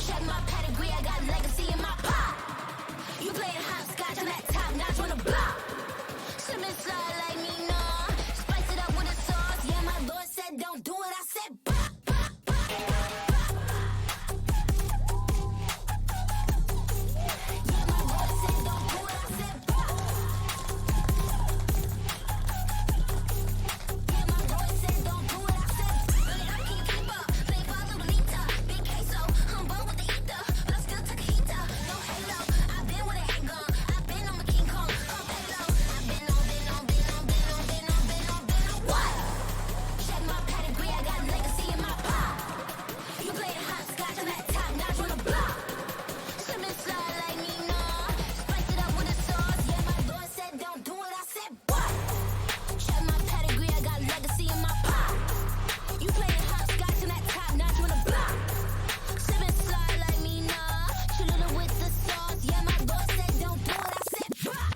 Check my pedigree, I got legacy in my pop. You playing hopscotch on that top notch on the block. Slippin' slide like me, nah. Spice it up with a sauce. Yeah, my lord said don't do it. I said bop, bop, bop, bop, bop. Yeah, my lord said don't do it. I said bop. Yeah, my lord said don't do it. I said bop. Can you keep up? Play for a little Nita. Big queso. I'm born with the ether, but I still took a heater. No halo. I've been with a handgun. I've been on my King Kong. Payload. I've been on. What? Check my pedigree. I got legacy in my pop. You playing hopscotch on that top notch on the block. Slippin' slide like me, nah. Spice it up with a sauce. Yeah, my lord said don't do it. I said what? Check my pedigree. I got legacy in my pop. You playing hopscotch on that top notch on the block. Slippin' slide like me, nah. Cholula with the sauce. Yeah, my lord said don't do it. I said what?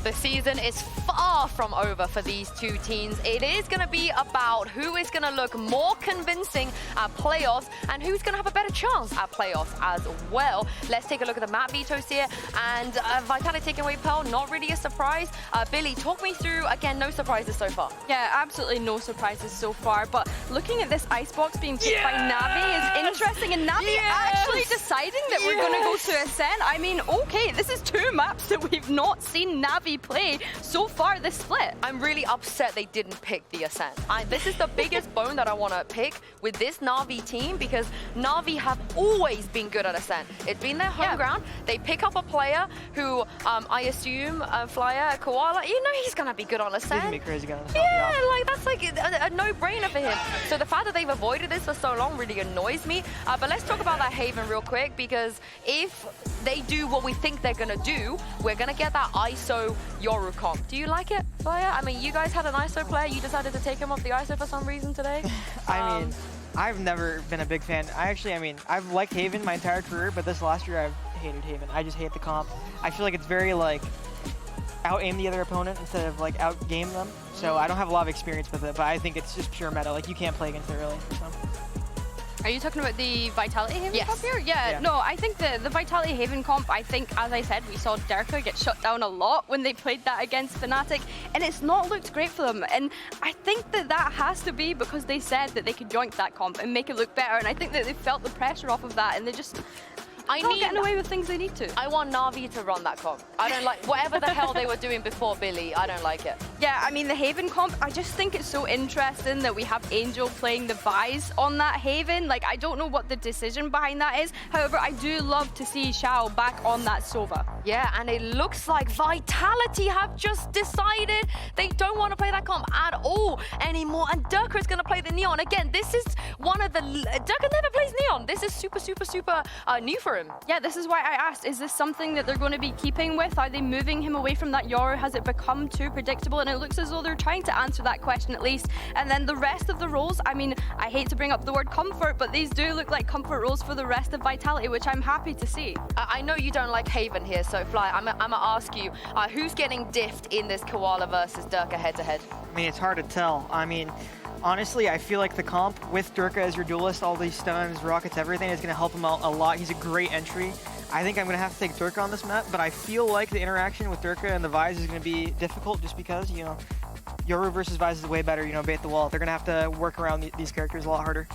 The season is far from over for these two teams. It is going to be about who is going to look more convincing at playoffs and who's going to have a better chance at playoffs as well. Let's take a look at the map vetoes here. And Vitality taking away Pearl, not really a surprise. Billy, talk me through, again, no surprises so far. Yeah, absolutely no surprises so far. But looking at this icebox being picked by NAVI is interesting. And NAVI actually deciding that we're going to go to Ascent. I mean, okay, this is two maps that we've not seen NAVI play so far this split. I'm really upset they didn't pick the Ascent. This is the biggest bone that I want to pick with this NAVI team because NAVI have always been good at Ascent. It's been their home ground. They pick up a player who I assume, Flyer, Koala, you know he's going to be good on Ascent. He's going to be crazy good on Ascent. Yeah, like that's like a no-brainer for him. So the fact that they've avoided this for so long really annoys me. But let's talk about that Haven real quick because if they do what we think they're going to do, we're going to get that ISO Yoru comp. Do you like it, Flyer? I mean, you guys had an ISO player. You decided to take him off the ISO for some reason today. I mean, I've never been a big fan. I've liked Haven my entire career, but this last year I've hated Haven. I just hate the comp. I feel like it's very like out-aim the other opponent instead of like out-game them. So I don't have a lot of experience with it, but I think it's just pure meta. Like you can't play against it really. So. Are you talking about the Vitality Haven Yes. comp here? Yeah, no, I think the Vitality Haven comp, I think, as I said, we saw Derka get shut down a lot when they played that against Fnatic, and it's not looked great for them. And I think that that has to be because they said that they could joint that comp and make it look better, and I think that they felt the pressure off of that, and they just not getting away with things they need to. I want NAVI to run that comp. I don't like whatever the hell they were doing before Billy. I don't like it. Yeah, I mean, the Haven comp, I just think it's so interesting that we have Angel playing the Vise on that Haven. Like, I don't know what the decision behind that is. However, I do love to see Xiao back on that Sova. Yeah, and it looks like Vitality have just decided they don't want to play that comp at all anymore. And Durka is going to play the Neon. Again, this is one of the... Durka never plays Neon. This is super, super, super new for him. Yeah, this is why I asked, is this something that they're going to be keeping with? Are they moving him away from that Yoru? Has it become too predictable? And it looks as though they're trying to answer that question at least. And then the rest of the roles, I mean, I hate to bring up the word comfort, but these do look like comfort roles for the rest of Vitality, which I'm happy to see. I know you don't like Haven here, so Fly, I'm gonna ask you, who's getting diffed in this Koala versus Durka head-to-head? I mean, it's hard to tell. I mean, honestly, I feel like the comp with Durka as your duelist, all these stuns, rockets, everything is going to help him out a lot. He's a great entry. I think I'm going to have to take Durka on this map, but I feel like the interaction with Durka and the Vise is going to be difficult just because, you know, Yoru versus Vise is way better, you know, bait the wall. They're going to have to work around these characters a lot harder.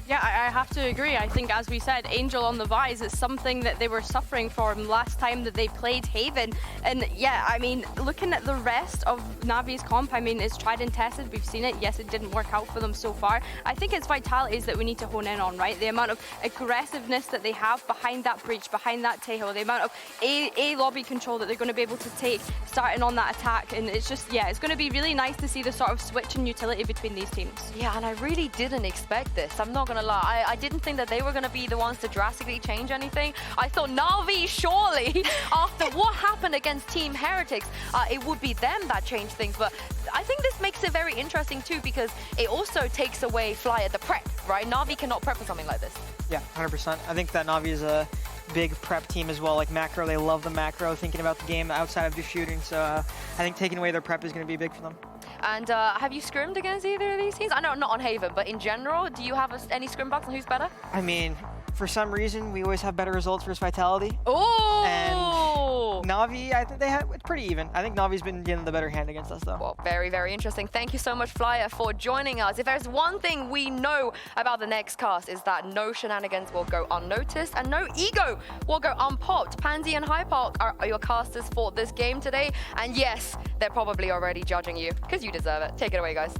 Yeah, I have to agree. I think, as we said, Angel on the Vise is something that they were suffering from last time that they played Haven. And yeah, I mean, looking at the rest of Navi's comp, I mean, it's tried and tested. We've seen it. Yes, it didn't work out for them so far. I think it's Vitalities that we need to hone in on, right? The amount of aggressiveness that they have behind that breach, behind that Tejo, the amount of A lobby control that they're going to be able to take starting on that attack. And it's just, yeah, it's going to be really nice to see the sort of switch in utility between these teams. Yeah, and I really didn't expect this. I'm not going to lie. I didn't think that they were going to be the ones to drastically change anything. I thought NAVI, surely, after what happened against Team Heretics, it would be them that changed things. But I think this makes it very interesting too, because it also takes away Fly at the prep, right? NAVI cannot prep for something like this. Yeah, 100%. I think that NAVI is a big prep team as well, like macro. They love the macro, thinking about the game outside of just shooting. So I think taking away their prep is going to be big for them. And have you scrimmed against either of these teams? I know not on Haven, but in general, do you have any scrim bucks on who's better? I mean, for some reason, we always have better results versus Vitality. Oh! And Navi, I think it's pretty even. I think Navi's been getting the better hand against us, though. Well, very, very interesting. Thank you so much, Flyer, for joining us. If there's one thing we know about the next cast is that no shenanigans will go unnoticed and no ego will go unpopped. Pansy and Hypark are your casters for this game today. And yes, they're probably already judging you because you deserve it. Take it away, guys.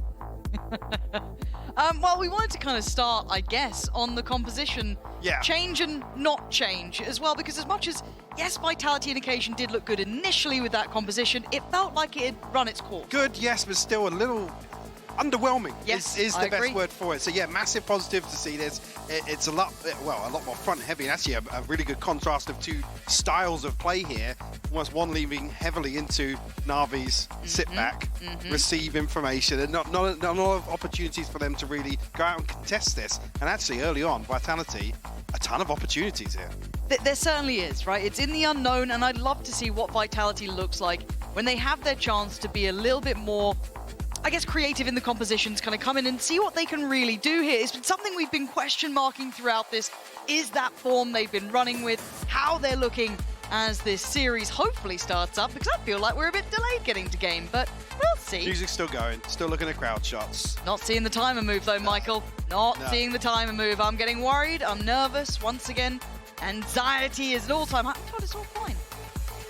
Well, we wanted to kind of start, I guess, on the composition. Yeah. Change and not change as well, because as much as, yes, Vitality and Occasion did look good initially with that composition, it felt like it had run its course. Good, yes, but still a little underwhelming. Yes, is I the agree. best word for it. So yeah, massive positive to see this. It's a lot more front heavy, and actually a really good contrast of two styles of play here. Almost one leaning heavily into Navi's sit back, receive information, and not a lot of opportunities for them to really go out and contest this. And actually early on, Vitality, a ton of opportunities here. There certainly is, right? It's in the unknown, and I'd love to see what Vitality looks like when they have their chance to be a little bit more, I guess, creative in the compositions, kind of come in and see what they can really do here. It's been something we've been question marking throughout this. Is that form they've been running with, how they're looking as this series hopefully starts up, because I feel like we're a bit delayed getting to game, but we'll see. Music's still going, still looking at crowd shots. Not seeing the timer move though, Michael. Not No. seeing the timer move. I'm getting worried, I'm nervous once again. Anxiety is an all-time high. I thought it's all fine.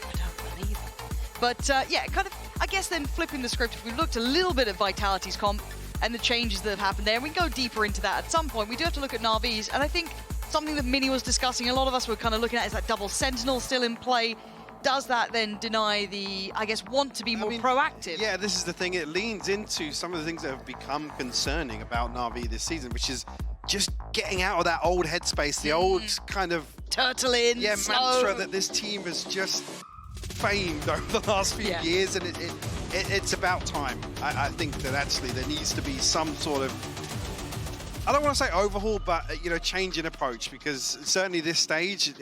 I don't believe it. But yeah, kind of, I guess then flipping the script, if we've looked a little bit at Vitality's comp and the changes that have happened there, we can go deeper into that at some point. We do have to look at Navi's, and I think something that Minnie was discussing, a lot of us were kind of looking at, is that double Sentinel still in play. Does that then deny the, I guess, want to be more proactive? Yeah, this is the thing. It leans into some of the things that have become concerning about Navi this season, which is just getting out of that old headspace, the old kind of Turtle in, mantra that this team has just famed over the last few years, and it's about time. I think that actually there needs to be some sort of, I don't want to say overhaul, but change in approach, because certainly this stage,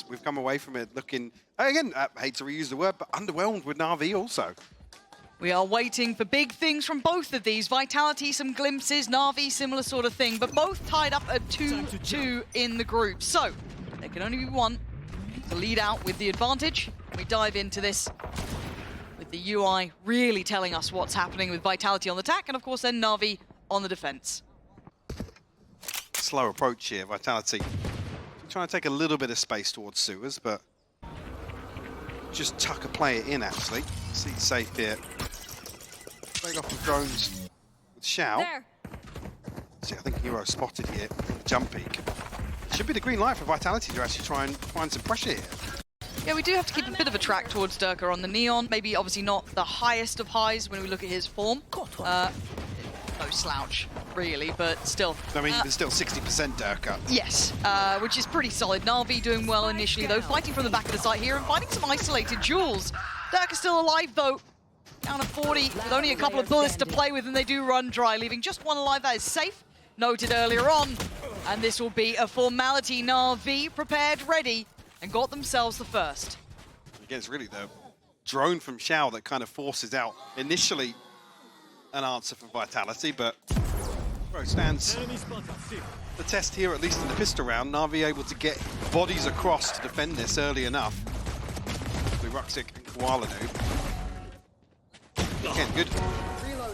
we've come away from it looking, again, I hate to reuse the word, but underwhelmed with Navi also. We are waiting for big things from both of these. Vitality, some glimpses. Navi, similar sort of thing, but both tied up at 2-2 in the group. So there can only be one to lead out with the advantage. We dive into this with the UI really telling us what's happening with Vitality on the attack, and of course then Navi on the defense. Slow approach here, Vitality. Trying to take a little bit of space towards sewers, but just tuck a player in, actually. See, safe here. Playing off the drones with Xiao. There. See, I think Hero spotted here. Jump peek. Should be the green light for Vitality to actually try and find some pressure here. Yeah, we do have to keep a bit of a track towards Durka on the Neon. Maybe obviously not the highest of highs when we look at his form. No slouch, really, but still. I mean, there's still 60% Durka. Yes, which is pretty solid. Na'Vi doing well initially, though, fighting from the back of the site here and finding some isolated duels. Durka still alive, though. Down to 40, with only a couple of bullets to play with, and they do run dry, leaving just one alive. That is safe, noted earlier on. And this will be a formality. Na'Vi prepared, ready, and got themselves the first. Again, it's really the drone from Xiao that kind of forces out initially an answer for Vitality, but where it stands the test here, at least in the pistol round. Na'Vi able to get bodies across to defend this early enough. Ruxic and Koalanu. Again, good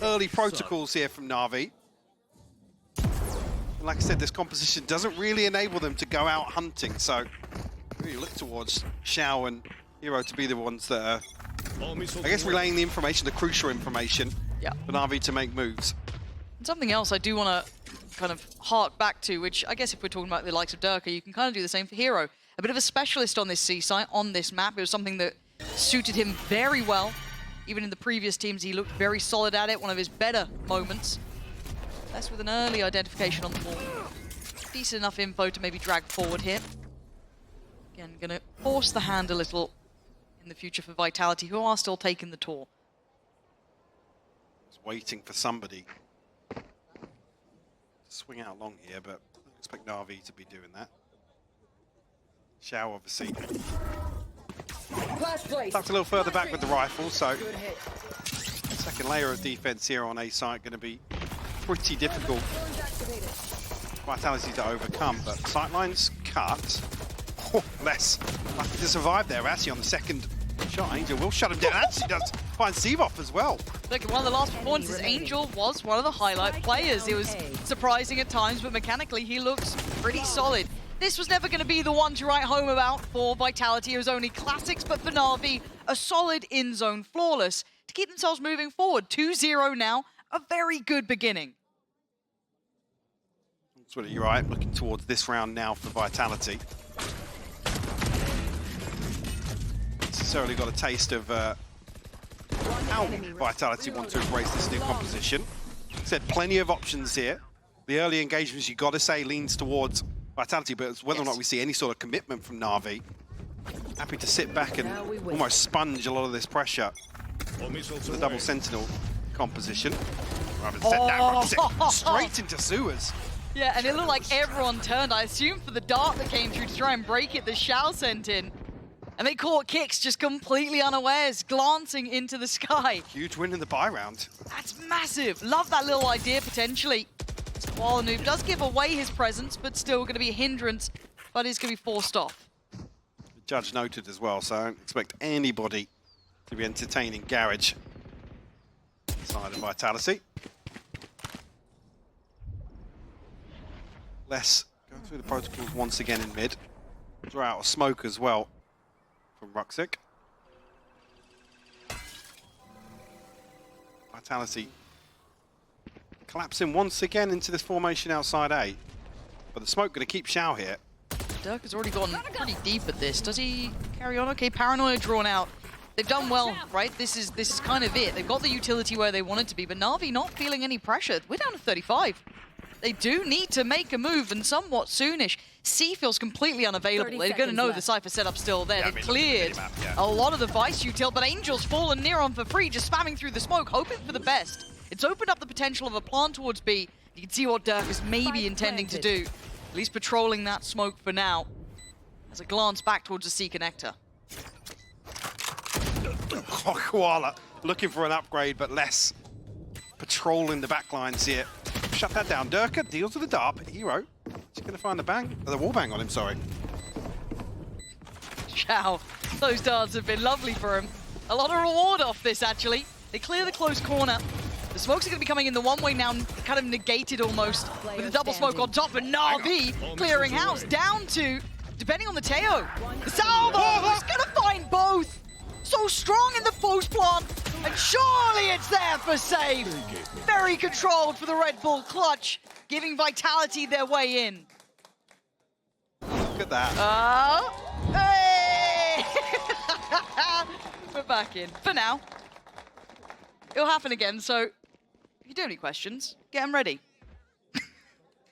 early protocols here from Na'Vi. And like I said, this composition doesn't really enable them to go out hunting, so really look towards Xiao and Hero to be the ones that are, I guess, relaying the information, the crucial information for Na'Vi to make moves. And something else I do want to kind of hark back to, which I guess if we're talking about the likes of Durka, you can kind of do the same for Hero. A bit of a specialist on this C-site, on this map. It was something that suited him very well. Even in the previous teams, he looked very solid at it, one of his better moments. That's with an early identification on the ball. Decent enough info to maybe drag forward here. Again, going to force the hand a little in the future for Vitality, who are still taking the tour. Just waiting for somebody to swing out long here, but I don't expect Na'Vi to be doing that. Xiao, obviously, tucked a little further back with the rifle, so second layer of defense here on A site going to be pretty difficult Vitality to overcome, but sightlines cut. Oh, less lucky to survive there. Actually, on the second shot, Angel will shut him down. Actually does find Seavoff as well. Look, at one of the last performances, Angel was one of the highlight players. It was surprising at times, but mechanically he looks pretty solid. This was never going to be the one to write home about for Vitality. It was only classics, but for Na'Vi, a solid in-zone flawless to keep themselves moving forward. 2-0 now, a very good beginning. Absolutely, you're right. Looking towards this round now for Vitality. Necessarily got a taste of how Vitality want to embrace this new composition. Said plenty of options here. The early engagements, you got to say, leans towards Vitality, but it's whether or not we see any sort of commitment from Na'Vi. Happy to sit back and almost sponge a lot of this pressure. The double Sentinel composition. Straight into sewers. Yeah, and it looked like everyone turned, I assume, for the dart that came through to try and break it, the Shao sent in. And they caught Kicks just completely unawares, glancing into the sky. Huge win in the buy round. That's massive. Love that little idea, potentially. While the noob does give away his presence, but still going to be a hindrance, but is going to be forced off. The judge noted as well, so I don't expect anybody to be entertaining Garage side of Vitality. Less going through the protocols once again in mid. Draw out a smoke as well from Ruxic. Vitality collapsing once again into this formation outside A. But the smoke going to keep Shao here. Dirk has already gone pretty deep at this. Does he carry on? Okay, Paranoia drawn out. They've done well, right? This is kind of it. They've got the utility where they wanted to be, but Na'Vi not feeling any pressure. We're down to 35. They do need to make a move, and somewhat soonish. C feels completely unavailable. They're going to know the Cypher setup's still there. They've cleared a lot of the Vice util, but Angel's fallen near on for free, just spamming through the smoke, hoping for the best. It's opened up the potential of a plant towards B. You can see what Dirk is maybe intending to do. At least patrolling that smoke for now. As a glance back towards the C connector. Koala looking for an upgrade, but less patrolling the backlines here. Shut that down. Durka deals with the dart, but Hero is going to find the wall bang on him, sorry. Shao, those darts have been lovely for him. A lot of reward off this, actually. They clear the close corner. The smokes are going to be coming in the one way now, kind of negated almost, with the double smoke on top, and Na'Vi clearing house down to, depending on the Teo. The Salvo is going to find both. So strong in the post plant, and surely it's there for save. Very controlled for the Red Bull clutch, giving Vitality their way in. Look at that. Hey! We're back in, for now. It'll happen again, so if you do have any questions, get them ready.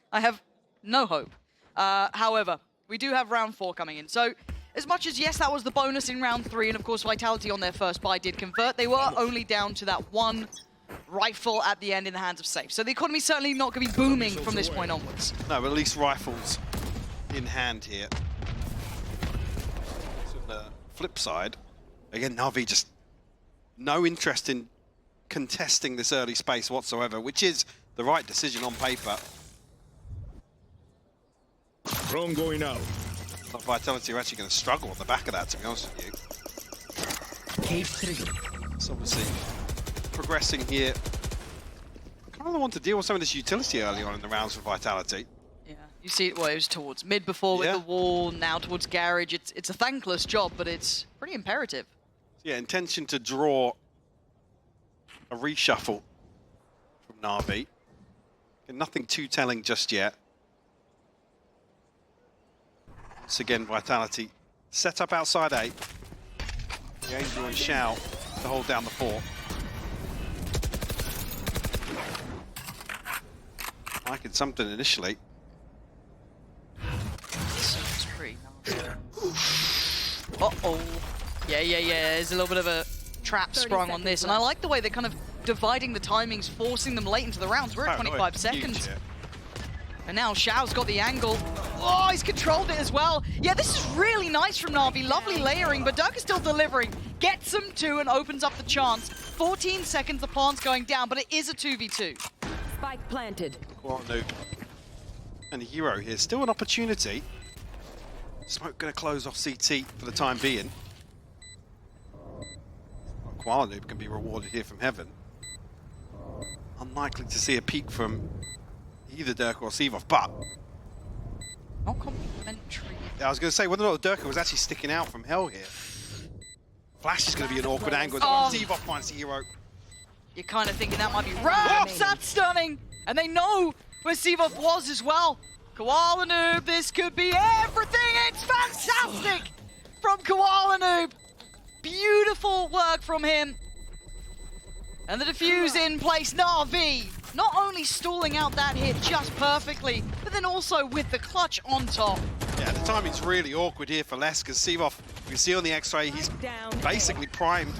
I have no hope. However, we do have round 4 coming in, so as much as, yes, that was the bonus in round 3, and of course Vitality on their first buy did convert, they were only down to that one rifle at the end in the hands of Safe. So the economy's certainly not going to be booming from this point onwards. No, but at least rifles in hand here. So on the flip side, again, Na'Vi just no interest in contesting this early space whatsoever, which is the right decision on paper. Drone going out. Vitality are actually going to struggle on the back of that, to be honest with you. Cage 3. It's obviously progressing here. Kind of want to deal with some of this utility early on in the rounds for Vitality. Yeah, you see, well, it was towards mid before with the wall, now towards Garage. It's a thankless job, but it's pretty imperative. Yeah, intention to draw a reshuffle from Na'Vi. Nothing too telling just yet. Once again, Vitality set up outside A. The Angel and Shao to hold down the fort. Liking something initially. Sounds pretty nasty. Uh-oh. Yeah. There's a little bit of a trap sprung on this, and I like the way they're kind of dividing the timings, forcing them late into the rounds. We're at 25 seconds. And now Shao's got the angle. Oh, he's controlled it as well. Yeah, this is really nice from Na'Vi. Lovely layering, but Dirk is still delivering. Gets them 2 and opens up the chance. 14 seconds, the plant's going down, but it is a 2v2. Spike planted. Nuke. And Hero here, still an opportunity. Smoke going to close off CT for the time being. Koala Noob can be rewarded here from heaven. Unlikely to see a peek from either Durka or Sivov, but Not complimentary. I was going to say whether or not Durka was actually sticking out from hell here. Flash is going to be an awkward angle. Sivov finds Hero. You're kind of thinking that might be Raps. That's stunning. And they know where Sivov was as well. Koala Noob, this could be everything. It's fantastic from Koala Noob. Beautiful work from him. And the defuse in place. NAVI not only stalling out that hit just perfectly, but then also with the clutch on top. Yeah, the timing's really awkward here for Les, because Sivov, you can see on the X-ray, he's basically primed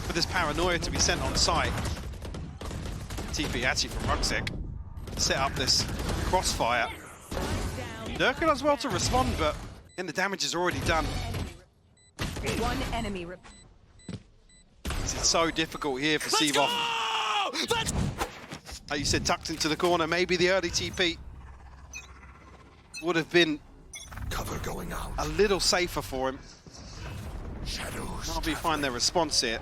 for this paranoia to be sent on site. TP actually from Ruxic set up this crossfire. Durka does well to respond, but then the damage is already done. One enemy. It's so difficult here for Sivov. Like you said, tucked into the corner, maybe the early TP would have been Cover going out. a little safer for him. Shadows. NAVI find their response here.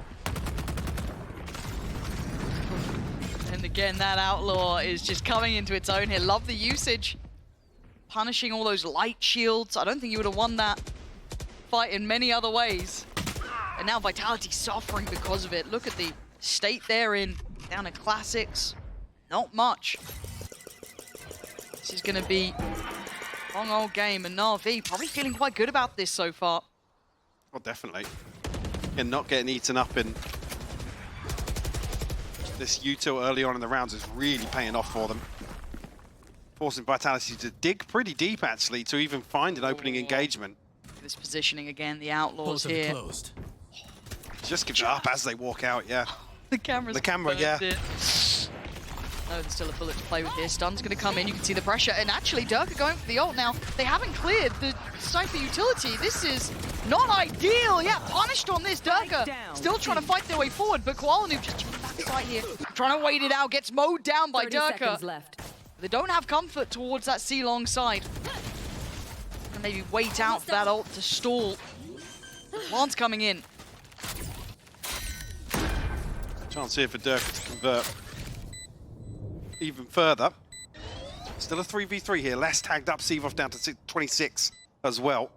And again, that Outlaw is just coming into its own here. Love the usage. Punishing all those light shields. I don't think you would have won that fight in many other ways. And now Vitality suffering because of it. Look at the state they're in. Down to classics. Not much. This is going to be a long old game. And NAVI probably feeling quite good about this so far. Oh, definitely. And not getting eaten up in this util early on in the rounds is really paying off for them. Forcing Vitality to dig pretty deep, actually, to even find an opening engagement. This positioning again, the Outlaws here. Closed. Just give it up as they walk out, yeah. The camera's The camera, confirmed yeah. it. No, there's still a bullet to play with here. Stun's going to come in. You can see the pressure. And actually, Durka going for the ult now. They haven't cleared the Cypher utility. This is not ideal. Yeah, punished on this. Durka still trying to fight their way forward. But Koala Noob just backside here. Trying to wait it out. Gets mowed down by 30 Durka. seconds left. They don't have comfort towards that C-long side. And maybe wait out for that ult to stall. Lance coming in. Chance here for Durka to convert even further. Still a 3v3 here. Less tagged up. Sivov down to 26 as well.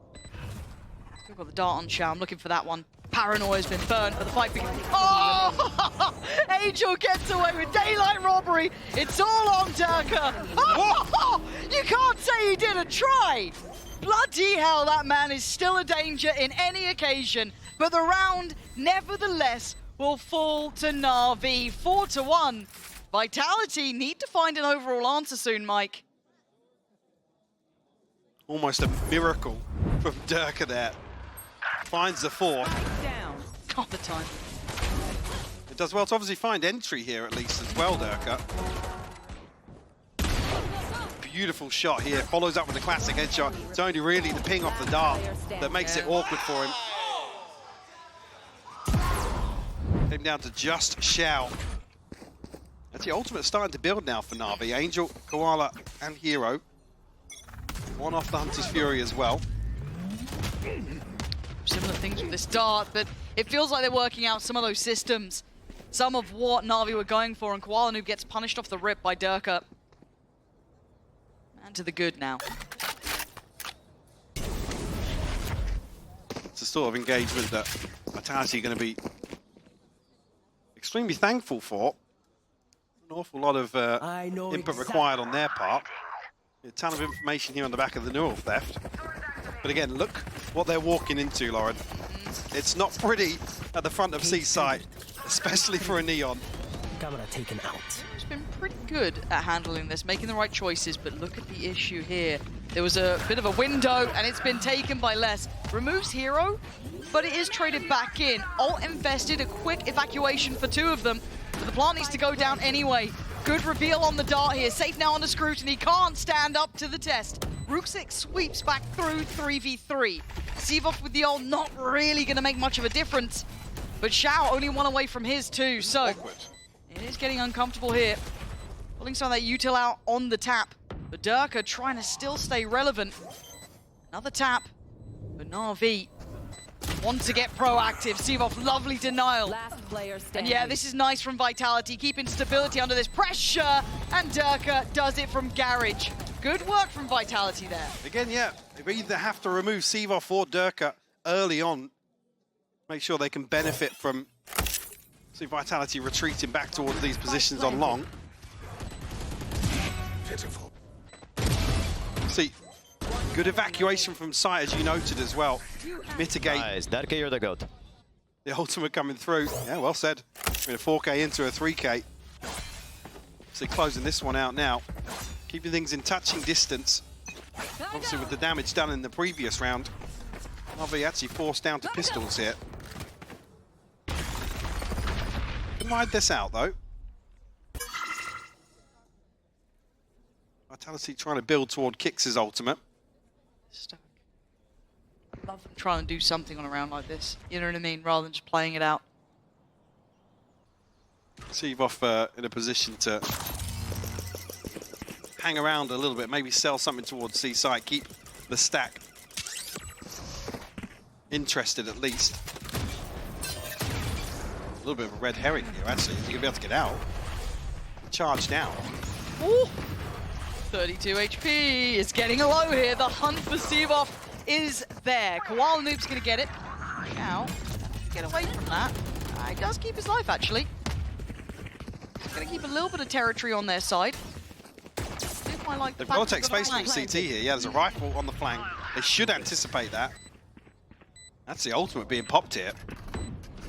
Still got the dart on Shao. I'm looking for that one. Paranoia's been burned, but the fight begins. Oh! Angel gets away with daylight robbery. It's all on Durka. Oh! You can't say he didn't try. Bloody hell, that man is still a danger in any occasion. But the round, nevertheless, will fall to NAVI. 4-1. Vitality need to find an overall answer soon, Mike. Almost a miracle from Durka there. Finds the 4. Got the time. It does well to obviously find entry here at least as well, Durka. Beautiful shot here. Follows up with a classic headshot. It's only really the ping off the dart that makes it awkward for him. Came down to just Shao. That's the ultimate starting to build now for NAVI. Angel, Koala, and Hero. One off the Hunter's Fury as well. Similar things with this dart, but it feels like they're working out some of those systems. Some of what NAVI were going for, and Koala Noob gets punished off the rip by Durka. And to the good now. It's a sort of engagement that Vitality are going to be extremely thankful for. An awful lot of input required on their part. A ton of information here on the back of the neural theft. But again, look what they're walking into, Lauren. It's not pretty at the front of Seaside, especially for a Neon. Camera taken out. He's been pretty good at handling this, making the right choices, but look at the issue here. There was a bit of a window, and it's been taken by Les. Removes Hero, but it is traded back in. Ult invested, a quick evacuation for 2 of them, but the plant needs to go down anyway. Good reveal on the dart here. Safe now under scrutiny. Can't stand up to the test. Ruxic sweeps back through 3v3. Sivov with the ult not really going to make much of a difference. But Shao only one away from his too, so Awkward. it is getting uncomfortable here. Pulling some of that util out on the tap. But Durka trying to still stay relevant. Another tap. But NAVI want to get proactive. Sivov, lovely denial. Last player And standing. yeah, this is nice from Vitality, keeping stability under this pressure. And Durka does it from Garage. Good work from Vitality there. Again, yeah, they either have to remove Sivov or Durka early on. Make sure they can benefit from Vitality retreating back towards these positions on long. Pitiful. See, good evacuation from site, as you noted as well. Mitigate Nice, Darky, you're the goat. the ultimate coming through. Yeah, well said. I mean, a 4K into a 3K. So closing this one out now. Keeping things in touching distance. Obviously with the damage done in the previous round. NAVI actually forced down to pistols here. Can ride this out though. Vitality trying to build toward Kix's ultimate. Stuck. Love them trying to do something on a round like this. You know what I mean? Rather than just playing it out. Sivov in a position to hang around a little bit, maybe sell something towards C side, keep the stack interested at least. A little bit of a red herring here, actually. You're gonna be able to get out. Charge down. Ooh. 32 HP. It's getting low here. The hunt for Sivov is there. Koala Noob's gonna get it. Now, get away from that. He does keep his life, actually. He's gonna keep a little bit of territory on their side. I like the They've got fact to take they've got space a from flank. CT here. Yeah, there's a rifle on the flank. They should anticipate that. That's the ultimate being popped here.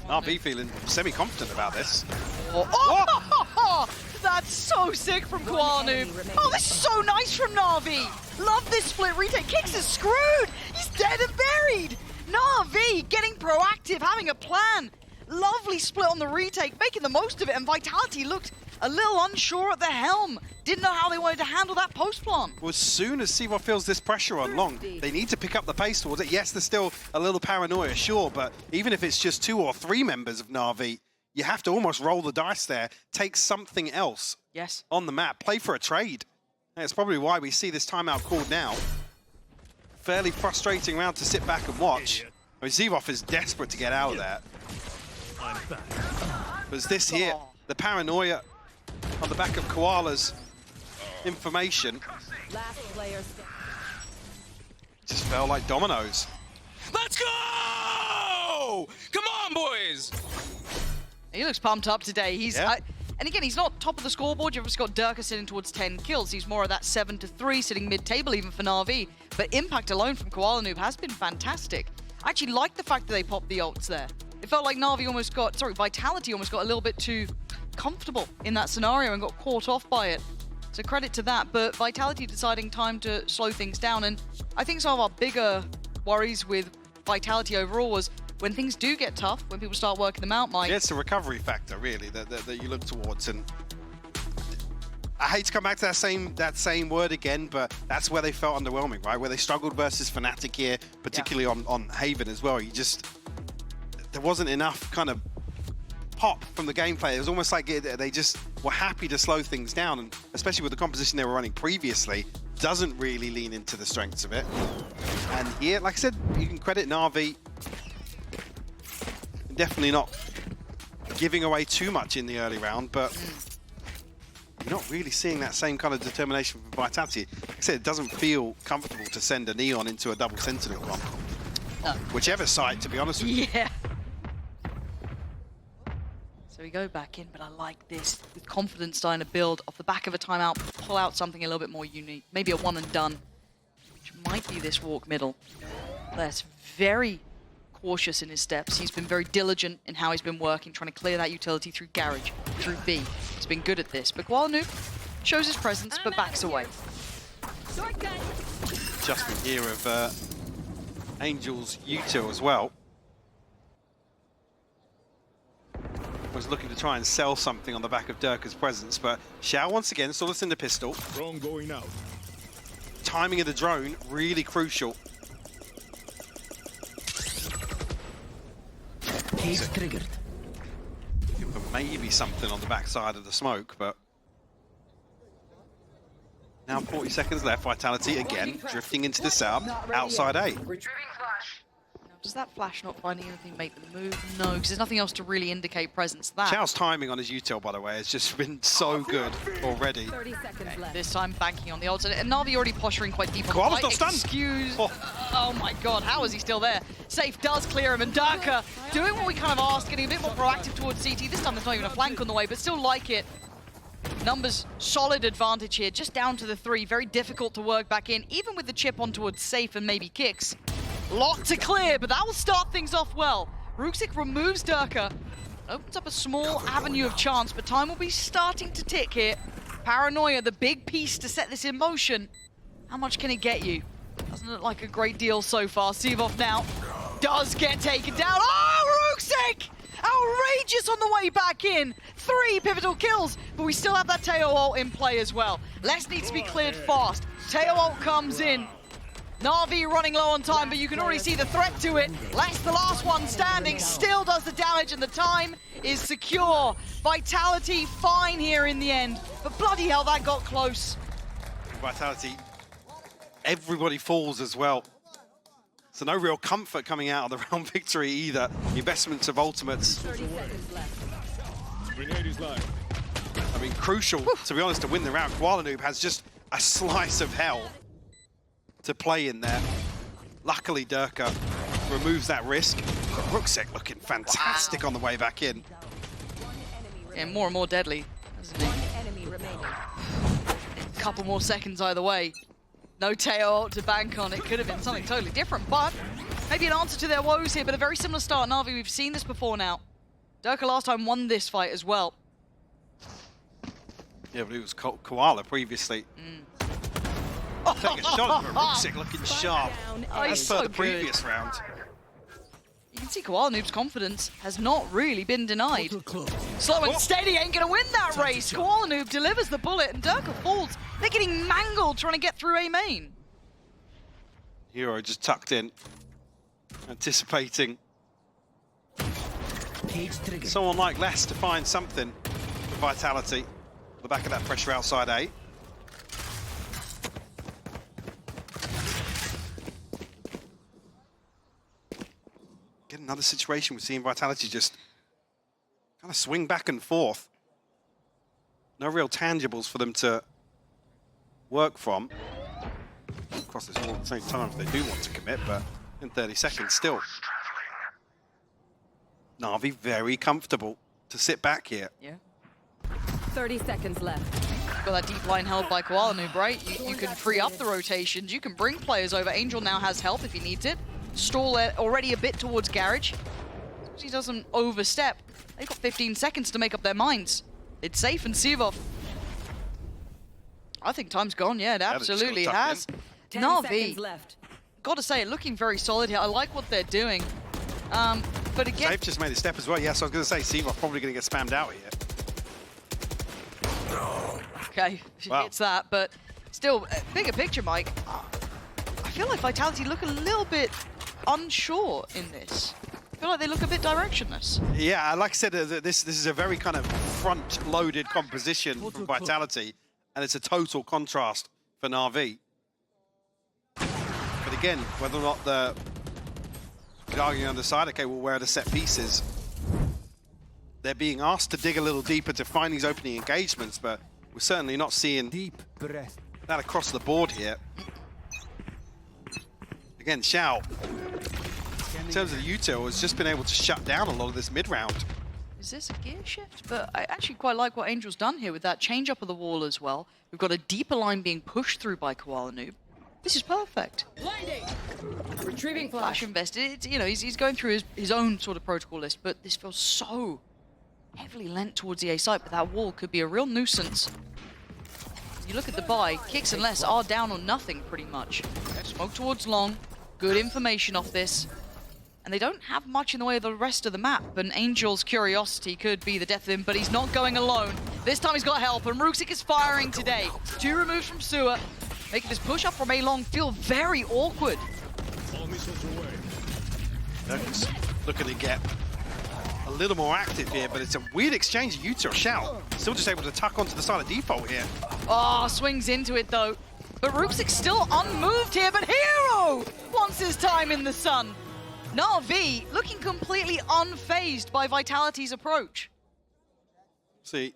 NAVI feeling semi-confident about this. Oh, that's so sick from Koala Noob. Oh, this is so nice from NAVI. Love this split retake. Kix is screwed. He's dead and buried. NAVI getting proactive, having a plan. Lovely split on the retake, making the most of it, and Vitality looked a little unsure at the helm. Didn't know how they wanted to handle that post plant. Well, as soon as Sivov feels this pressure on long, they need to pick up the pace towards it. Yes, there's still a little paranoia, sure, but even if it's just 2 or 3 members of NAVI, you have to almost roll the dice there, take something else Yes. on the map, play for a trade. That's probably why we see this timeout called now. Fairly frustrating round to sit back and watch. I mean, Sivov is desperate to get out of there. But it's this here, the paranoia on the back of Koala's information, Last player standing. just fell like dominoes. Let's go! Come on, boys! He looks pumped up today. He's Yeah. and again, he's not top of the scoreboard. You've just got Durka sitting towards 10 kills. He's more of that 7 to 3, sitting mid-table even for NAVI. But impact alone from Koala Noob has been fantastic. I actually like the fact that they popped the ults there. It felt like Vitality almost got a little bit too comfortable in that scenario and got caught off by it. So credit to that, but Vitality deciding time to slow things down. And I think some of our bigger worries with Vitality overall was when things do get tough, when people start working them out, Mike. Yeah, it's a recovery factor, really, that you look towards. And I hate to come back to that same word again, but that's where they felt underwhelming, right? Where they struggled versus Fnatic here, particularly on Haven as well. There wasn't enough kind of pop from the gameplay. It was almost like they just were happy to slow things down, and especially with the composition they were running previously, doesn't really lean into the strengths of it. And here, like I said, you can credit NAVI. Definitely not giving away too much in the early round, but you're not really seeing that same kind of determination from Vitality. Like I said, it doesn't feel comfortable to send a Neon into a double Sentinel comp. No. Whichever side, to be honest with you. Yeah. So we go back in, but I like this. With confidence starting to build off the back of a timeout, pull out something a little bit more unique. Maybe a one and done, which might be this walk middle. That's very cautious in his steps. He's been very diligent in how he's been working, trying to clear that utility through Garage, through B. He's been good at this. But Koala Noob shows his presence, but backs away. Adjustment here of Angel's util as well. Was looking to try and sell something on the back of Durka's presence, but Xiao once again saw this in the pistol. Drone going out. Timing of the drone, really crucial. Case triggered. Maybe something on the backside of the smoke, but Now 40 seconds left. Vitality again drifting into the setup outside A. Does that flash not finding anything make the move? No, because there's nothing else to really indicate presence. That Chao's timing on his util, by the way, has just been so good already. 30 seconds left. this time banking on the ultimate. And Na'Vi already posturing quite deep on Koala's the not fight. stunned. Excuse. Oh. Oh my god, how is he still there? Safe does clear him, and Durka doing what we kind of asked, getting a bit more proactive towards CT. This time there's not even a flank on the way, but still like it. Numbers, solid advantage here, just down to the 3. Very difficult to work back in, even with the chip on towards Safe and maybe Kicks. Lot to clear, but that will start things off well. Ruxic removes Durka, opens up a small avenue of chance, but time will be starting to tick here. Paranoia, the big piece to set this in motion. How much can it get you? Doesn't look like a great deal so far. Sivov now does get taken down. Oh, Ruxic! Outrageous on the way back in. 3 pivotal kills, but we still have that Teo ult in play as well. Les needs to be cleared fast. Teo ult comes in. Na'Vi running low on time, but you can already see the threat to it. Les, the last one standing, still does the damage, and the time is secure. Vitality fine here in the end, but bloody hell, that got close. Vitality, everybody falls as well. So no real comfort coming out of the round victory either. The investments of ultimates. 30 seconds left. I mean, crucial, to be honest, to win the round. Koala Noob has just a slice of hell to play in there. Luckily, Durka removes that risk. Ruxic looking fantastic on the way back in. And more deadly, isn't he? Enemy remaining. Couple more seconds either way. No Teo ult to bank on. It could have been something totally different, but maybe an answer to their woes here, but a very similar start. Na'Vi, we've seen this before now. Durka last time won this fight as well. Yeah, but it was Koala previously. Take a shot at Ruxic looking sharp. Oh, he's As per so the good. previous round. You can see Koala Noob's confidence has not really been denied. Slow and steady ain't gonna win that race. Koala Noob delivers the bullet and Durka falls. They're getting mangled trying to get through A main. Hero just tucked in, anticipating someone like Les to find something for Vitality. On the back of that pressure outside A. Get another situation with seeing Vitality just kind of swing back and forth. No real tangibles for them to work from. Across this wall at the same time if they do want to commit, but in 30 seconds still. Na'Vi very comfortable to sit back here. Yeah. 30 seconds left. Got that deep line held by Koala Noob, right? You can free up the rotations. You can bring players over. Angel now has help if he needs it. Stall it already a bit towards Garage. He doesn't overstep. They've got 15 seconds to make up their minds. It's safe and Sivov. I think time's gone, yeah, it absolutely has. 10 Na'Vi, seconds left. gotta say, looking very solid here. I like what they're doing. But again, They've just made a step as well. Yes, I was going to say, Sivov probably going to get spammed out here. okay, Wow. it's that, but still, bigger picture, Mike. I feel like Vitality look a little bit unsure in this. I feel like they look a bit directionless. Yeah, like I said, this is a very kind of front-loaded composition from Vitality, and it's a total contrast for Na'Vi. But again, whether or not the arguing on the side, okay, well, where are the set pieces? They're being asked to dig a little deeper to find these opening engagements, but we're certainly not seeing that across the board here. Again, Xiao, in terms of the util, has just been able to shut down a lot of this mid-round. Is this a gear shift? But I actually quite like what Angel's done here with that change up of the wall as well. We've got a deeper line being pushed through by Koala Noob. This is perfect. Retrieving Flash flash. invested. You know, he's going through his own sort of protocol list, but this feels so heavily lent towards the A site, but that wall could be a real nuisance. You look at the buy, Kicks and Les are down on nothing pretty much. Smoke towards long, good information off this. And they don't have much in the way of the rest of the map, and Angel's curiosity could be the death of him, but he's not going alone. This time he's got help, and Ruxic is firing today. 2 removes from Sewer, making this push up from A long feel very awkward. Looking to get a a little more active here, but it's a weird exchange. Yuta or Shao still just able to tuck onto the side of default here. Oh, swings into it though. But Rubsik's still unmoved here, but Hero wants his time in the sun. NAVI looking completely unfazed by Vitality's approach. See,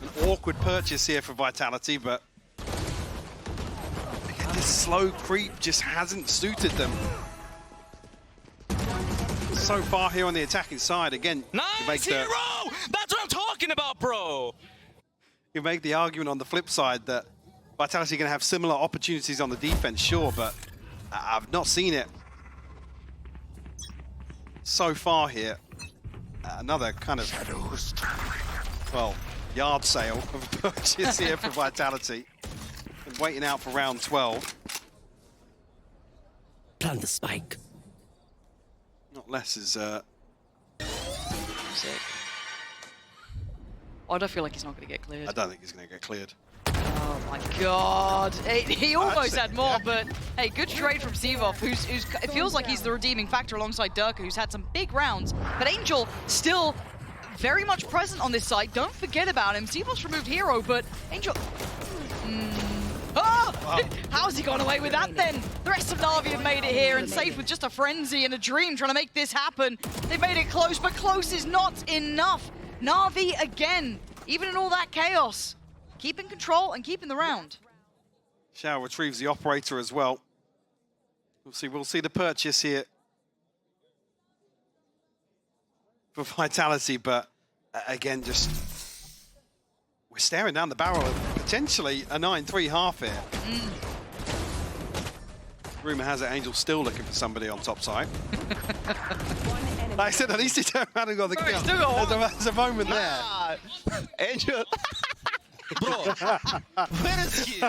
an awkward purchase here for Vitality, but again, this slow creep just hasn't suited them. So far here on the attacking side, again, Nice, Hero! That's what I'm talking about, bro! you make the argument on the flip side that Vitality are going to have similar opportunities on the defense, sure, but I've not seen it so far here. Another kind of, well, yard sale of a purchase here for Vitality. And waiting out for round 12. Plant the spike. Not less is... I don't feel like he's not going to get cleared. I don't think he's going to get cleared. Oh my god. He almost had more, but hey, good trade from Sevov, who's it feels like he's the redeeming factor alongside Durka, who's had some big rounds. But Angel still very much present on this side. Don't forget about him. Sevov's removed Hero, but Angel... Oh! Wow. How's he gone away with that then? The rest of Navi have made it here, and Safe with just a frenzy and a dream trying to make this happen. They've made it close, but close is not enough. Navi again, even in all that chaos, keeping control and keeping the round. Shao retrieves the operator as well. We'll see the purchase here for Vitality, but again, just we're staring down the barrel of potentially a 9-3 half here. Rumor has it Angel's still looking for somebody on top side. Like I said, at least he turned around and got the kill. There's a moment there. Angel. Bro, where is he?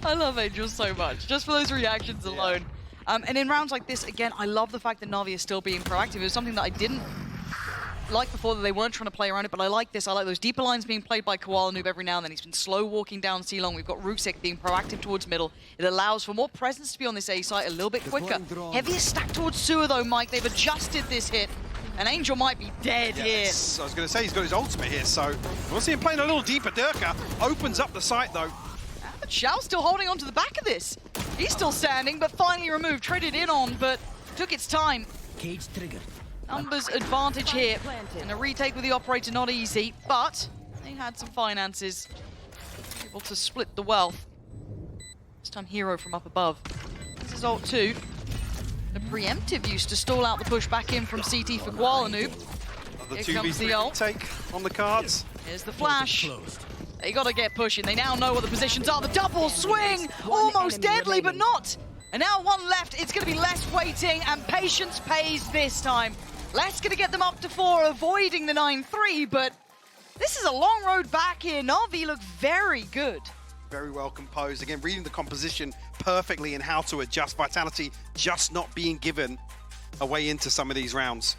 I love Angel so much, just for those reactions alone. And in rounds like this, again, I love the fact that Navi is still being proactive. It was something that I didn't like before, that they weren't trying to play around it, but I like this. I like those deeper lines being played by Koala Noob every now and then. He's been slow walking down C-Long. We've got Rusik being proactive towards middle. It allows for more presence to be on this A site a little bit quicker. Heavier stack towards Sewer though, Mike. They've adjusted this hit, and Angel might be dead here. I was going to say, he's got his ultimate here, so we'll see him playing a little deeper. Durka opens up the site though. But Shao's still holding on to the back of this. He's still standing, but finally removed. Traded in on, but took its time. Cage triggered. Numbers advantage here, and a retake with the operator not easy, but they had some finances, able to split the wealth. This time Hero from up above. This is ult 2. The preemptive use to stall out the push back in from CT for Koala Noob. Here comes the ult. Take on the cards. Here's the flash. They gotta get pushing. They now know what the positions are. The double swing, almost deadly, but not. And now one left. It's gonna be less waiting, and patience pays this time. Less gonna get them up to 4, avoiding the 9-3, but this is a long road back here. Navi look very good. Very well composed. Again, reading the composition perfectly and how to adjust. Vitality just not being given a way into some of these rounds.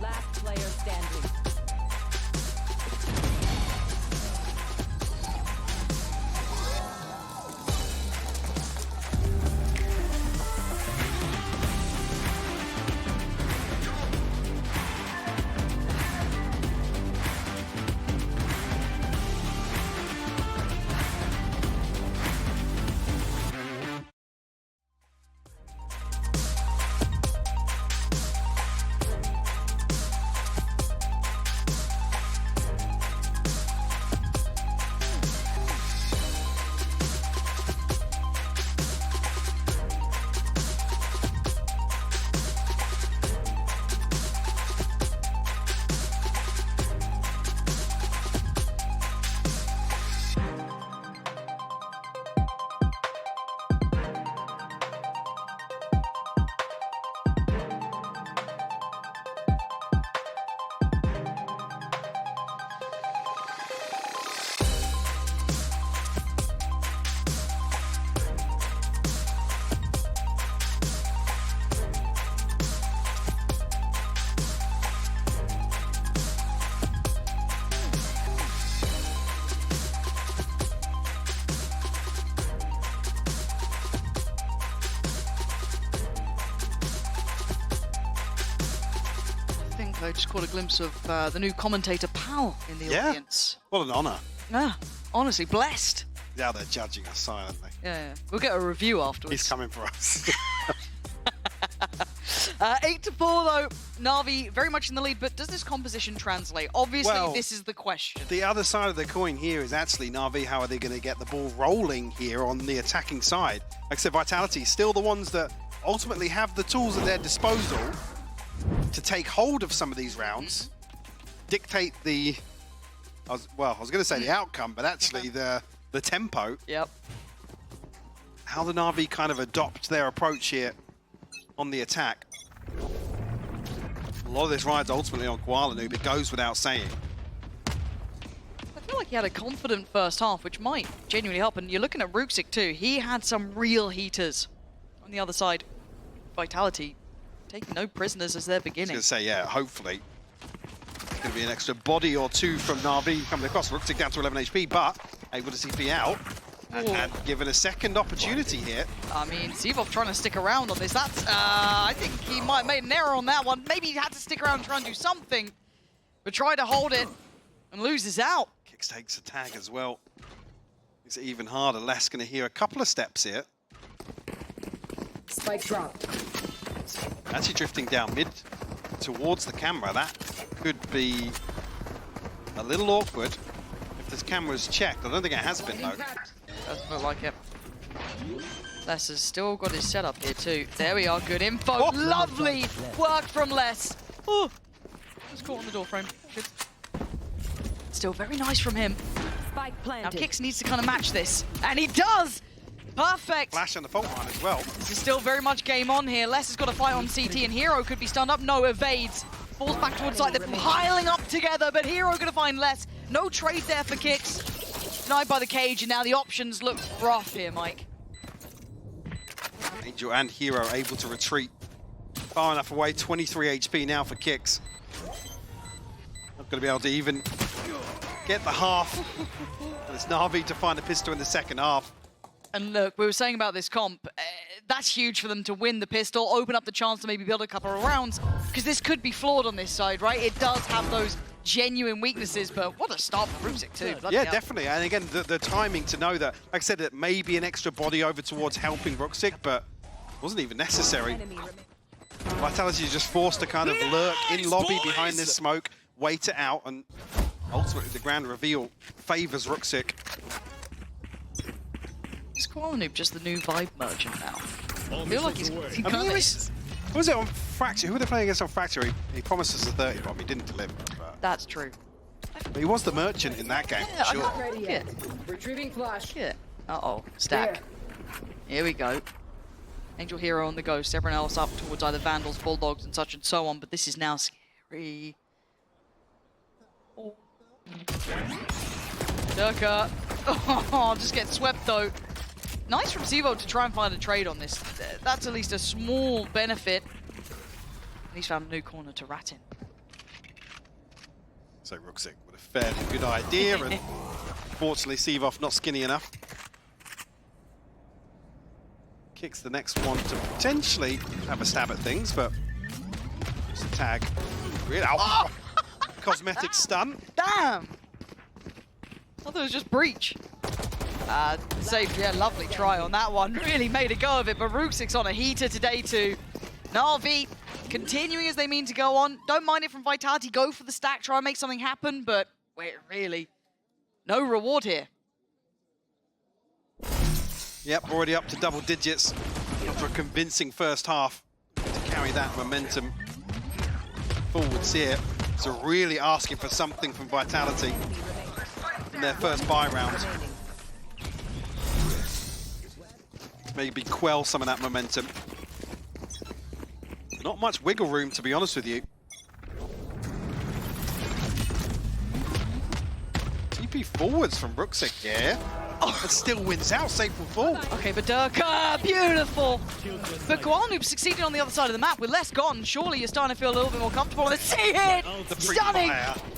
Last player standing. I just caught a glimpse of the new commentator Pal in the audience. What an honour. Yeah, honestly, blessed. Yeah, they're judging us silently. Yeah, we'll get a review afterwards. He's coming for us. 8-4 though, Na'Vi very much in the lead, but does this composition translate? Obviously, Well, this is the question. The other side of the coin here is actually Na'Vi, how are they going to get the ball rolling here on the attacking side? Like I said, Vitality still the ones that ultimately have the tools at their disposal to take hold of some of these rounds, dictate the, I was going to say the outcome, but actually the tempo. Yep. How the Na'Vi kind of adopt their approach here on the attack. A lot of this rides ultimately on Koala Noob, it goes without saying. I feel like he had a confident first half, which might genuinely help. And you're looking at Ruxic too. He had some real heaters on the other side. Vitality taking no prisoners as they're beginning. I was going to say, yeah, hopefully. There's going to be an extra body or two from Na'Vi coming across. Ruxic down to 11 HP, but able to CP out. And given a second opportunity here. I mean, Zivov trying to stick around on this. That's, I think he might have made an error on that one. Maybe he had to stick around and try and do something, but try to hold it and loses out. Kicks takes a tag as well. Makes it even harder. Les going to hear a couple of steps here. Spike drop. Actually drifting down mid towards the camera. That could be a little awkward if this camera's checked. I don't think it has been though. Doesn't look like it. Les has still got his setup here too. There we are, good info. Oh. Lovely work from Les. Oh, just caught on the door frame. Good. Still very nice from him. Spike Now planted. Kix needs to kind of match this, and he does. Perfect. Flash on the fault line as well. This is still very much game on here. Les has got a fight on CT, and Hero could be stunned up. No, evades. Falls back towards side. They're piling up together, but Hero going to find Les. No trade there for Kix. Denied by the cage, and now the options look rough here, Mike. Angel and Hero able to retreat far enough away. 23 HP now for Kix. Not going to be able to even get the half. And it's Na'Vi to find a pistol in the second half. And look, we were saying about this comp, that's huge for them to win the pistol, open up the chance to maybe build a couple of rounds, because this could be flawed on this side, right? It does have those genuine weaknesses, but what a start for Ruxic too. Bloody Yeah, hell. definitely. And again, the timing to know that, like I said, that maybe an extra body over towards helping Ruxic, but wasn't even necessary. Vitality is just forced to kind of lurk in lobby behind this smoke, wait it out, and ultimately the grand reveal favors Ruxic. Is Koala Noob just the new vibe merchant now? I feel like he's I mean, kind he of was it on Fracture? Who were they playing against on Fracture? He promised us a 30 bomb, he didn't deliver. That's true. But he was the merchant in that game, Yeah, for sure. Ready Yeah. yet. Retrieving flash. Yeah. Uh-oh. Stack. Here we go. Angel Hero on the ghost. Everyone else up towards either Vandals, Bulldogs, and such and so on. But this is now scary. Oh. Durka. Oh, just get swept though. Nice from Zevo to try and find a trade on this. That's at least a small benefit. And he's found a new corner to rat in. So Ruxic with a fairly good idea, and fortunately Sivov not skinny enough. Kicks the next one to potentially have a stab at things, but just a tag. Really? Oh! Cosmetic stun. Damn! I thought it was just breach. Safe, yeah, lovely try on that one. Really made a go of it, but Ruxic's on a heater today too. Na'Vi continuing as they mean to go on. Don't mind it from Vitality. Go for the stack, try and make something happen, but wait, really, no reward here. Yep, already up to double digits after a convincing first half to carry that momentum forwards here. So really asking for something from Vitality in their first buy round. Maybe quell some of that momentum. Not much wiggle room, to be honest with you. TP forwards from Ruxic here. Oh, it still wins out, safe from fall. Okay, but Durka, beautiful. But Koala Noob succeeded on the other side of the map. With less gone, surely you're starting to feel a little bit more comfortable. And see it! Stunning!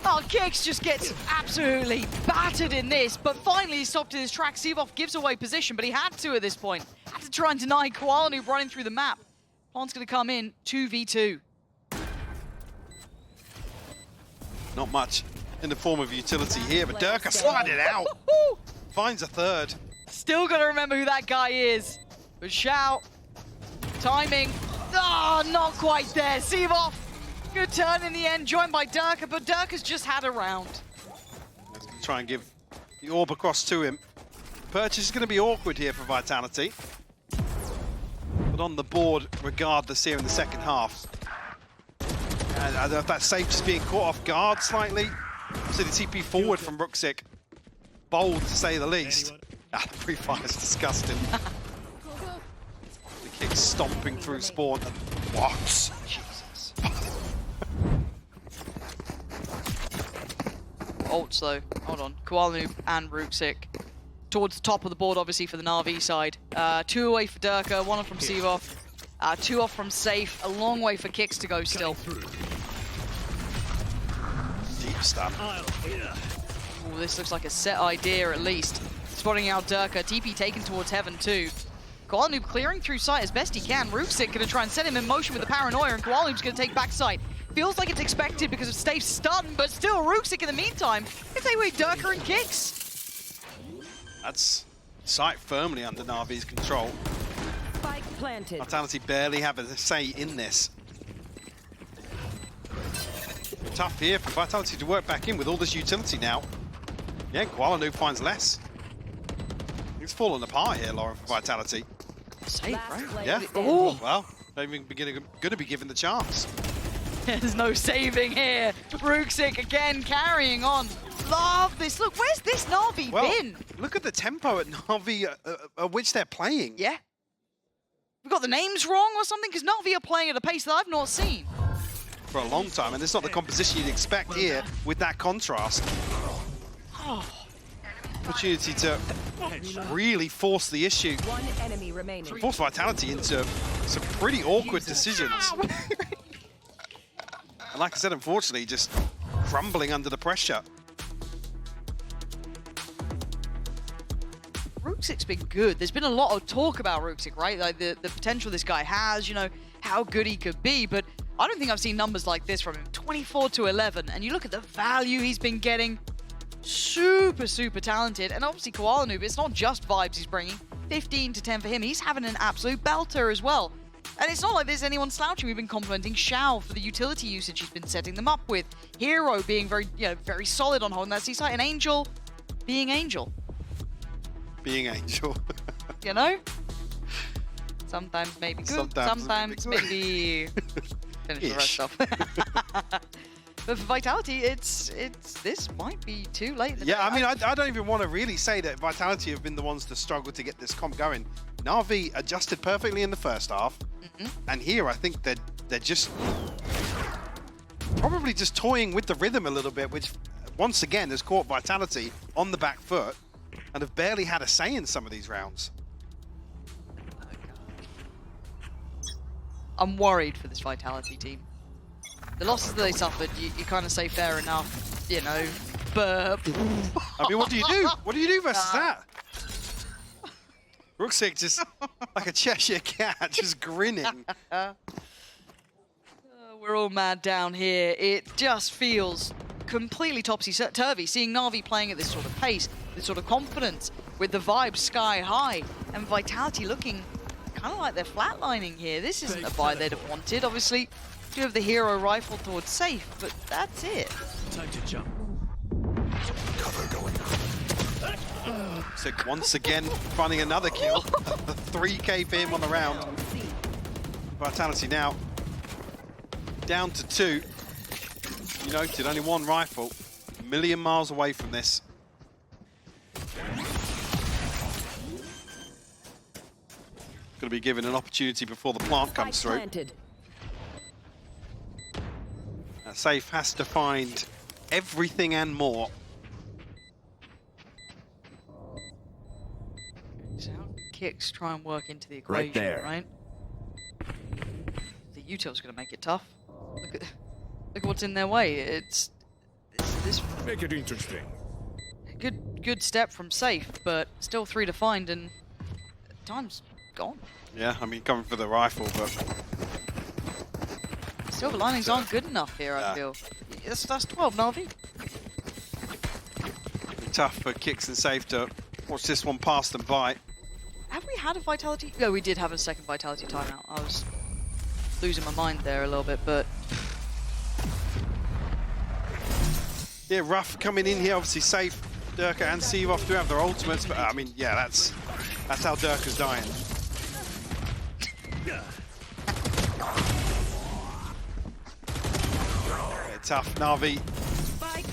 Oh, Kix just gets absolutely battered in this, but finally he stopped in his track. Sivov gives away position, but he had to at this point. Had to try and deny Koala Noob running through the map. Plan's going to come in, 2v2. Not much in the form of utility here, but Durka slided out. Finds a third. Still got to remember who that guy is. But Xiao, timing. Ah, not quite there. Seavoff, good turn in the end, joined by Durka, but Durka's just had a round. He's going to try and give the orb across to him. Purchase is going to be awkward here for Vitality. But on the board, regardless here in the second half. And I don't know if that's safe, just being caught off guard slightly. So the TP forward from Ruxic. Bold to say the least. Ah, the pre-fire is disgusting. The kick stomping through spawn. What? Jesus. Ults though, hold on. Koala Noob and Ruxic. Towards the top of the board, obviously, for the Na'Vi side. 2 away for Durka, 1 off from Seavoff. 2 off from Safe. A long way for kicks to go still. Deep stun. Ooh, this looks like a set idea at least. Spotting out Durka. TP taken towards Heaven too. Koala Noob clearing through sight as best he can. Ruxic going to try and set him in motion with the Paranoia, and Koala Noob's going to take backside. Feels like it's expected because of Stave's stun, but still Ruxic in the meantime can take away Durka and kicks. That's sight firmly under Navi's control. Spike planted. Vitality barely have a say in this. Tough here for Vitality to work back in with all this utility now. Yeah, Koala Noob finds less. It's fallen apart here, Lauren, for Vitality. Safe, right? Yeah. Oh. Well, not even going to be given the chance. There's no saving here. Ruxic again carrying on. Love this. Look, where's this Na'Vi been? Look at the tempo at Na'Vi at which they're playing. Yeah. We got the names wrong or something? Because Na'Vi are playing at a pace that I've not seen. For a long time, and it's not the composition you'd expect here with that contrast. Opportunity to really force the issue. One enemy remaining. Force Vitality into some pretty awkward decisions. And like I said, unfortunately, just crumbling under the pressure. Ruxic's been good. There's been a lot of talk about Ruxic, right? Like the potential this guy has, you know, how good he could be, but I don't think I've seen numbers like this from him. 24 to 11, and you look at the value he's been getting. Super, super talented, and obviously Koala Noob, it's not just vibes he's bringing. 15 to 10 for him. He's having an absolute belter as well. And it's not like there's anyone slouching. We've been complimenting Xiao for the utility usage he's been setting them up with. Hero being very, very solid on holding that C site, and Angel being Angel. Being Angel. You know? Sometimes maybe good, sometimes maybe finish the rest off. But for Vitality, it's this might be too late. Yeah, I mean, I don't even want to really say that Vitality have been the ones to struggle to get this comp going. Na'Vi adjusted perfectly in the first half, and here I think they're just probably just toying with the rhythm a little bit, which once again has caught Vitality on the back foot and have barely had a say in some of these rounds. I'm worried for this Vitality team. The losses that they suffered, you kind of say fair enough, you know, but... I mean, what do you do? What do you do versus that? Ruxic just like a Cheshire cat, just grinning. We're all mad down here. It just feels completely topsy-turvy, seeing Na'Vi playing at this sort of pace, this sort of confidence, with the vibes sky high, and Vitality looking kind of like they're flatlining here. This isn't a buy they'd have wanted, obviously. Do have the hero rifle towards Safe, but that's it. Time to jump. Sick once again finding another kill. 3k for him on the round. Vitality now down to 2. You noted only 1 rifle. A million miles away from this. Going to be given an opportunity before the plant comes through. Planted. Safe has to find everything and more. So how kicks try and work into the equation, right? The util's going to make it tough. Look at what's in their way. It's this. Make it interesting. Good step from Safe, but still 3 to find, and time's gone. Yeah, I mean, coming for the rifle, but Silver linings aren't good enough here, I feel. That's 12, Navi. Tough for Kicks and Safe to watch this one pass them by. Have we had a Vitality? No, we did have a second Vitality timeout. I was losing my mind there a little bit, but... Yeah, Ruff coming in here, obviously Safe, Durka and Seavoff do have their ultimates, but I mean, yeah, that's how Durka's dying. Yeah, tough, Na'Vi.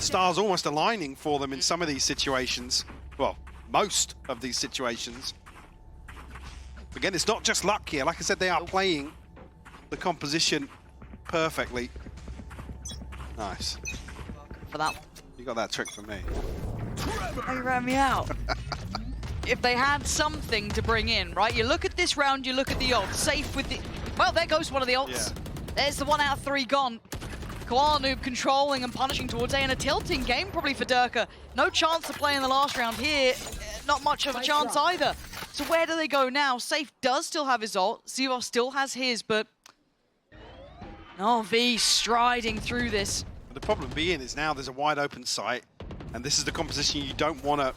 Stars almost aligning for them in some of these situations. Well, most of these situations. Again, it's not just luck here. Like I said, they are playing the composition perfectly. Nice. For that one. You got that trick from me. Oh, you ran me out. If they had something to bring in, right? You look at this round, you look at the ults. Safe with the... Well, there goes one of the ults. Yeah. There's the 1 out of 3 gone. Koala Noob controlling and punishing towards A, and a tilting game probably for Durka. No chance to play in the last round here. Not much of a chance either. So where do they go now? Safe does still have his ult. Seavoff still has his, but... NAVI striding through this. The problem being is now there's a wide open site, and this is the composition you don't want to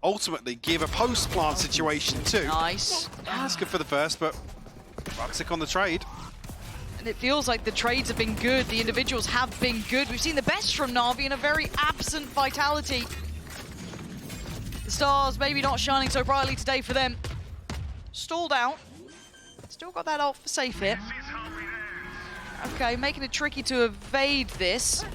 ultimately give a post-plant situation to. Nice. That's good for the first, but Ruxic on the trade. And it feels like the trades have been good. The individuals have been good. We've seen the best from Na'Vi in a very absent Vitality. The stars maybe not shining so brightly today for them. Stalled out. Still got that ult for Safe here. Okay, making it tricky to evade this.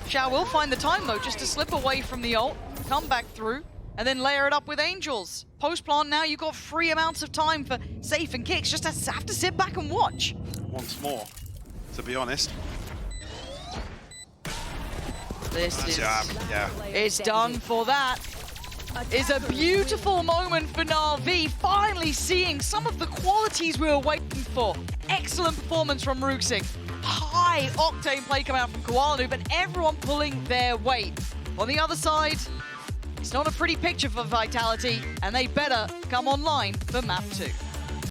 Xiao will find the time though, just to slip away from the ult, come back through, and then layer it up with Angels. Post-plant now, you've got free amounts of time for Safe and Kicks. Just have to sit back and watch. Once more, to be honest. This is... Yeah. It's done for that. It's a beautiful moment for Na'Vi, finally seeing some of the qualities we were waiting for. Excellent performance from Ruxic. High octane play coming out from Koala Noob, but everyone pulling their weight. On the other side, it's not a pretty picture for Vitality, and they better come online for map 2.